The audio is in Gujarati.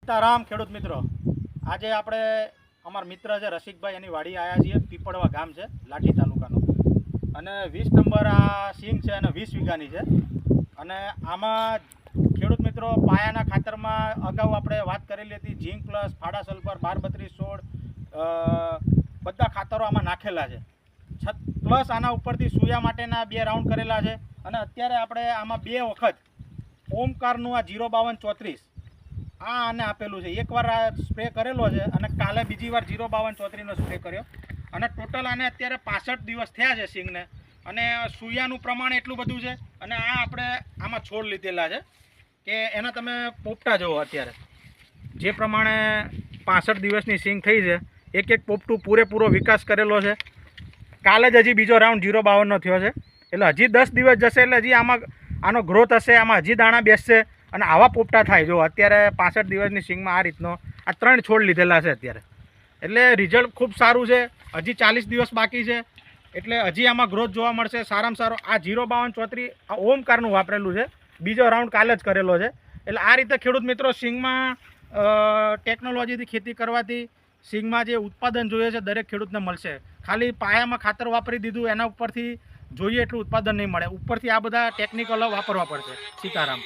સીતારામ ખેડૂત મિત્રો, આજે આપણે અમારા મિત્ર છે રસિકભાઈ એની વાડી આવ્યા છીએ. પીપળવા ગામ છે, લાઠી તાલુકાનું, અને 20 નંબર આ સિંગ છે અને 20 વીઘાની છે. અને આમાં ખેડૂત મિત્રો પાયાના ખાતરમાં અગાઉ આપણે વાત કરેલી હતી. ઝીંક પ્લસ, ફાડા સલ્ફર, 12-32-16 બધા ખાતરો આમાં નાખેલા છે. પ્લસ આના ઉપરથી સૂયા માટેના 2 રાઉન્ડ કરેલા છે. અને અત્યારે આપણે આમાં 2 વખત ઓમકારનું આ 052-34 આને આપેલું છે. એકવાર આ સ્પ્રે કરેલો છે અને કાલે બીજી વાર 052-34નો સ્પ્રે કર્યો. અને ટોટલ આને અત્યારે 65 દિવસ થયા છે સિંગને. અને સૂયાનું પ્રમાણ એટલું બધું છે. અને આ આપણે આમાં છોડ લીધેલા છે કે એના તમે પોપટા જુઓ. અત્યારે જે પ્રમાણે 65 દિવસની સિંગ થઈ છે, એક એક પોપટું પૂરેપૂરો વિકાસ કરેલો છે. કાલે જ હજી બીજો રાઉન્ડ 052નો થયો છે. એટલે હજી 10 દિવસ જશે એટલે હજી આમાં આનો ગ્રોથ હશે, આમાં હજી દાણા બેસશે અને આવા પોપટા થાય. જો અત્યારે 65 દિવસની સિંગમાં આ રીતનો આ 3 છોડ લીધેલા છે અત્યારે. એટલે રિઝલ્ટ ખૂબ સારું છે. હજી 40 દિવસ બાકી છે, એટલે હજી આમાં ગ્રોથ જોવા મળશે. સારામાં સારો આ 052-34 આ ઓમકારનું વાપરેલું છે. બીજો રાઉન્ડ કાલે જ કરેલો છે. એટલે આ રીતે ખેડૂત મિત્રો સિંગમાં ટેકનોલોજીથી ખેતી કરવાથી સિંગમાં જે ઉત્પાદન જોઈએ છે દરેક ખેડૂતને મળશે. ખાલી પાયામાં ખાતર વાપરી દીધું એના ઉપરથી જોઈએ એટલું ઉત્પાદન નહીં મળે. ઉપરથી આ બધા ટેકનિકલો વાપરવા પડશે. સીતારામ.